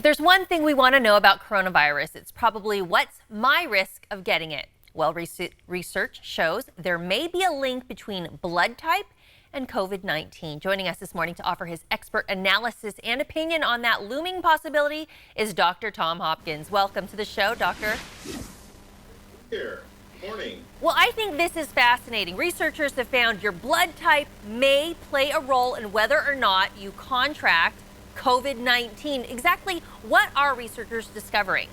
If there's one thing we want to know about coronavirus, it's probably what's my risk of getting it? Well, research shows there may be a link between blood type and COVID-19. Joining us this morning to offer his expert analysis and opinion on that looming possibility is Dr. Tom Hopkins. Welcome to the show, Doctor. Here. Morning. Well, I think this is fascinating. Researchers have found your blood type may play a role in whether or not you contract COVID-19. Exactly what are researchers discovering?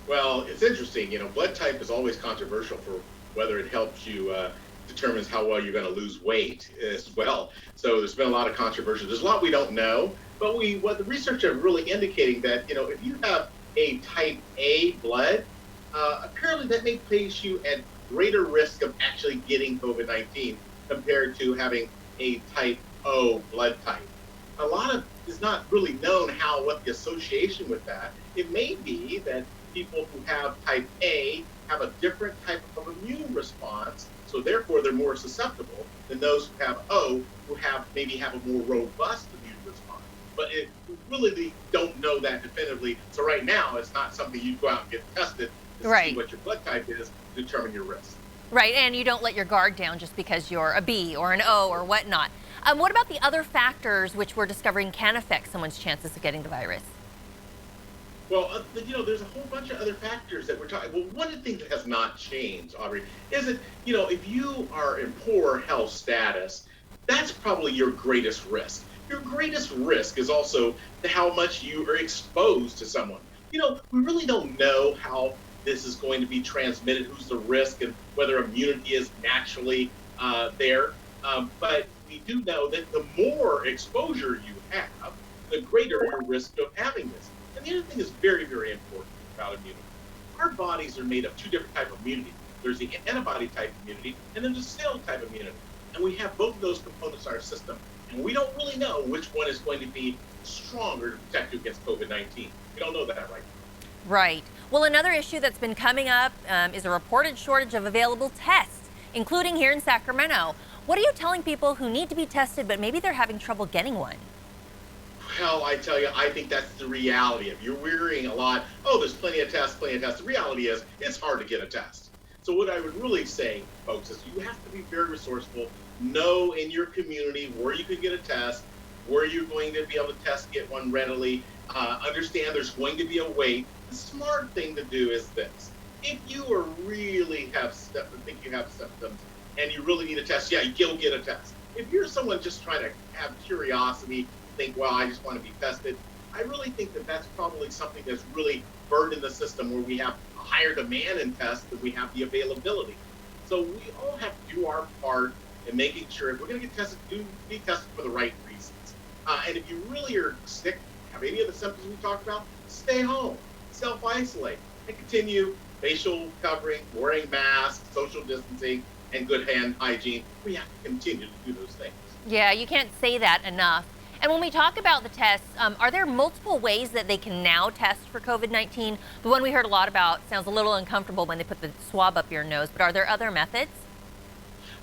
Well, it's interesting. Blood type is always controversial for whether it helps you, determines how well you're going to lose weight as well. So there's been a lot of controversy. There's a lot we don't know, but what the research are really indicating that, if you have a type A blood, apparently that may place you at greater risk of actually getting COVID-19 compared to having a type O blood type. A lot of is not really known what the association with that. It may be that people who have type A have a different type of immune response, so therefore they're more susceptible than those who have O, who maybe have a more robust immune response. But we really don't know that definitively. So right now, it's not something you go out and get tested to see what your blood type is to determine your risk. Right, and you don't let your guard down just because you're a B or an O or whatnot. What about the other factors which we're discovering can affect someone's chances of getting the virus? Well, there's a whole bunch of other factors that we're talking. Well, one of the things that has not changed, Aubrey, is that, if you are in poor health status, that's probably your greatest risk. Your greatest risk is also how much you are exposed to someone. We really don't know how this is going to be transmitted, who's the risk, and whether immunity is naturally there. But we do know that the more exposure you have, the greater your risk of having this. And the other thing is very, very important about immunity. Our bodies are made of two different types of immunity. There's the antibody type immunity, and then the cell type immunity. And we have both of those components in our system, and we don't really know which one is going to be stronger to protect you against COVID-19. We don't know that right now. Right. Well, another issue that's been coming up is a reported shortage of available tests, including here in Sacramento. What are you telling people who need to be tested, but maybe they're having trouble getting one? Well, I tell you, I think that's the reality. If you're worrying a lot, there's plenty of tests. The reality is it's hard to get a test. So what I would really say, folks, is you have to be very resourceful. Know in your community where you can get a test, where you're going to be able to get one readily. Understand there's going to be a wait. The smart thing to do is this. If you think you have symptoms and you really need a test, you'll get a test. If you're someone just trying to have curiosity, think, well, I just want to be tested, I really think that that's probably something that's really burdened the system where we have a higher demand in tests than we have the availability. So we all have to do our part in making sure if we're going to get tested, be tested for the right reasons. And if you really are sick, have any of the symptoms we talked about, stay home, self-isolate, and continue facial covering, wearing masks, social distancing, and good hand hygiene. We have to continue to do those things. Yeah, you can't say that enough. And when we talk about the tests, are there multiple ways that they can now test for COVID-19? The one we heard a lot about sounds a little uncomfortable when they put the swab up your nose, but are there other methods?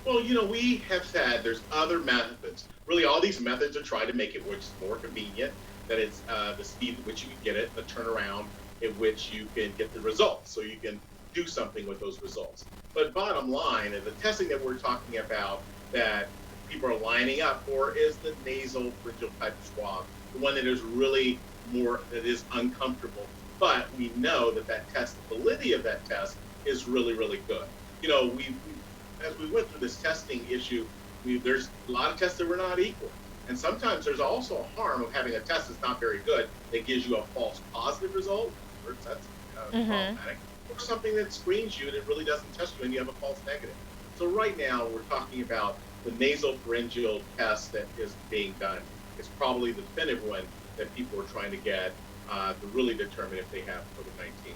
Well, we have said there's other methods. Really, all these methods are trying to make it which is more convenient, that it's the speed at which you can get it, the turnaround at which you can get the results, so you can do something with those results. But bottom line, the testing that we're talking about that people are lining up for is the nasal pharyngeal type of swab, the one that is really that is uncomfortable. But we know that test, the validity of that test is really, really good. As we went through this testing issue, there's a lot of tests that were not equal. And sometimes there's also a harm of having a test that's not very good that gives you a false positive result, or that's problematic, or something that screens you and it really doesn't test you and you have a false negative. So right now we're talking about the nasal pharyngeal test that is being done. It's probably the definitive one that people are trying to get to really determine if they have COVID-19.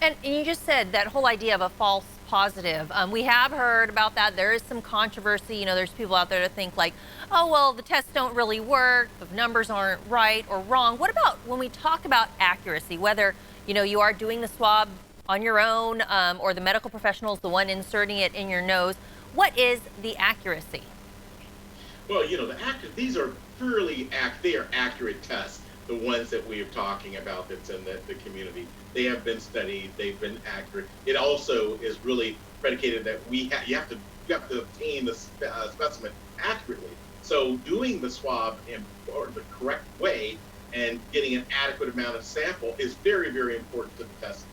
And you just said that whole idea of a false positive. We have heard about that. There is some controversy. There's people out there that think like, oh, well, the tests don't really work. The numbers aren't right or wrong. What about when we talk about accuracy, whether, you are doing the swab on your own or the medical professional is the one inserting it in your nose? What is the accuracy? Well, these are they are accurate tests. the ones that we are talking about that's in the community. They have been studied, they've been accurate. It also is really predicated that you have to obtain the specimen accurately. So doing the swab or the correct way and getting an adequate amount of sample is very, very important to the test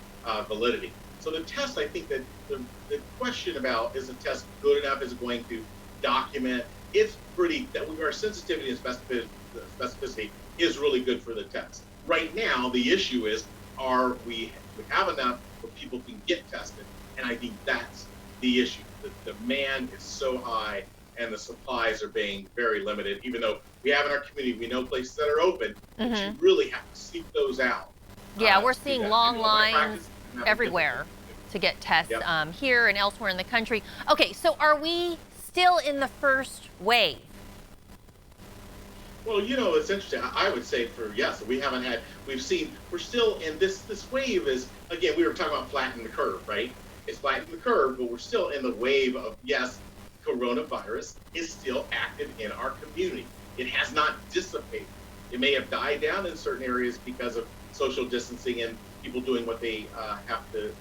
validity. So the test, I think that the question about is the test good enough, is it going to document, it's pretty, that our sensitivity and specificity is really good for the test. Right now, the issue is, we have enough where people can get tested? And I think that's the issue. The demand is so high and the supplies are being very limited, even though we have in our community, we know places that are open, but you really have to seek those out. Yeah, we're seeing long lines everywhere to get tests here and elsewhere in the country. Okay, so are we still in the first wave? Well, it's interesting. I would say yes, we're still in this wave is, again, we were talking about flattening the curve, right? It's flattening the curve, but we're still in the wave of, yes, coronavirus is still active in our community. It has not dissipated. It may have died down in certain areas because of social distancing and people doing what they have to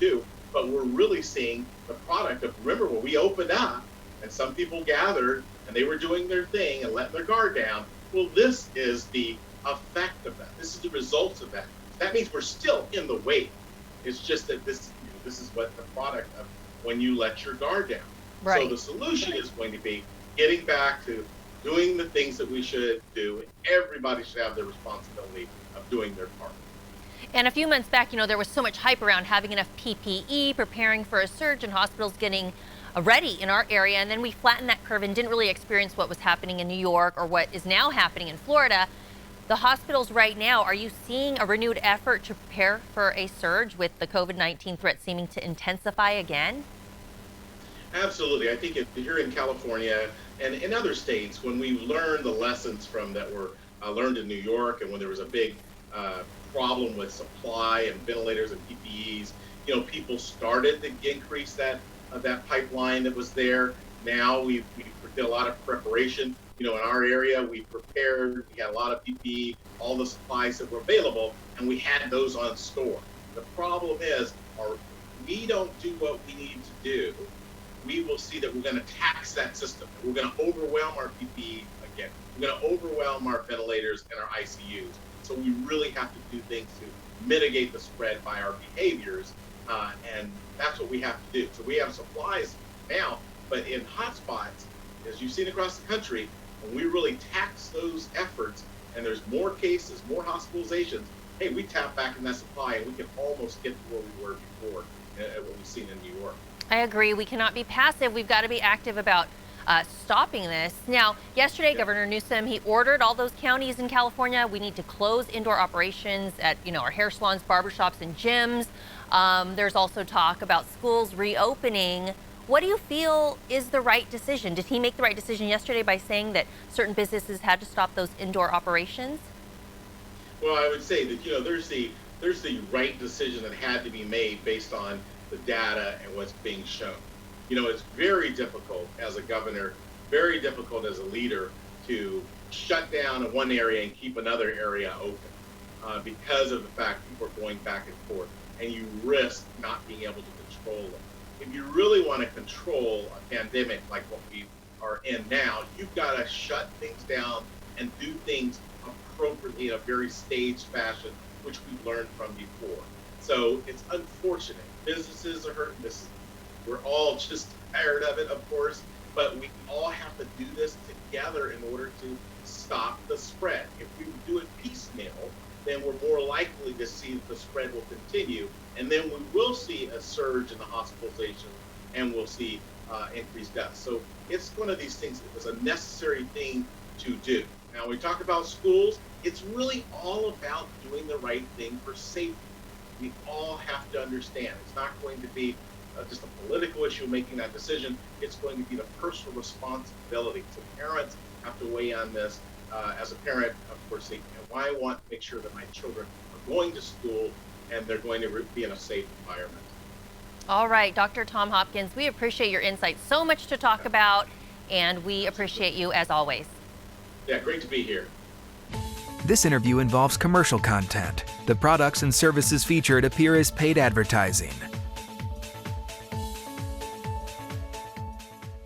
do, but we're really seeing the product of, remember, when we opened up and some people gathered and they were doing their thing and letting their guard down. Well, this is the effect of that. This is the results of that. That means we're still in the wave. It's just that this is what the product of when you let your guard down. Right. So the solution is going to be getting back to doing the things that we should do. Everybody should have the responsibility of doing their part. And a few months back, there was so much hype around having enough PPE, preparing for a surge, and hospitals getting ready in our area. And then we flattened that curve and didn't really experience what was happening in New York or what is now happening in Florida. The hospitals right now, are you seeing a renewed effort to prepare for a surge with the COVID-19 threat seeming to intensify again? Absolutely. I think here in California and in other states, when we learned the lessons from that were learned in New York, and when there was a big problem with supply and ventilators and PPEs, people started to increase that pipeline that was there. Now we did a lot of preparation. In our area, we prepared. We had a lot of PPE, all the supplies that were available, and we had those on store. The problem is, we don't do what we need to do. We will see that we're going to tax that system. We're going to overwhelm our PPE again. We're going to overwhelm our ventilators and our ICUs. So we really have to do things to mitigate the spread by our behaviors, and that's what we have to do. So we have supplies now, but in hotspots, as you've seen across the country, when we really tax those efforts and there's more cases, more hospitalizations, hey, we tap back in that supply and we can almost get to where we were before what we've seen in New York. I agree. We cannot be passive. We've got to be active about stopping this. Now, yesterday, Governor Newsom, he ordered all those counties in California. We need to close indoor operations at, our hair salons, barbershops, and gyms. There's also talk about schools reopening. What do you feel is the right decision? Did he make the right decision yesterday by saying that certain businesses had to stop those indoor operations? Well, I would say that, there's the right decision that had to be made based on the data and what's being shown. It's very difficult as a governor, very difficult as a leader to shut down in one area and keep another area open because of the fact people are going back and forth, and you risk not being able to control them. If you really want to control a pandemic like what we are in now, you've got to shut things down and do things appropriately in a very staged fashion, which we've learned from before. So it's unfortunate. Businesses are hurting. We're all just tired of it, of course, but we all have to do this together in order to stop the spread. If we do it piecemeal, then we're more likely to see that the spread will continue, and then we will see a surge in the hospitalization, and we'll see increased deaths. So it's one of these things that was a necessary thing to do. Now, when we talk about schools, it's really all about doing the right thing for safety. We all have to understand it's not going to be just a political issue making that decision. It's going to be the personal responsibility. So parents have to weigh on this. As a parent, of course, I want to make sure that my children are going to school and they're going to be in a safe environment. All right, Dr. Tom Hopkins, we appreciate your insights. So much to talk about, and we appreciate you as always. Yeah, great to be here. This interview involves commercial content. The products and services featured appear as paid advertising.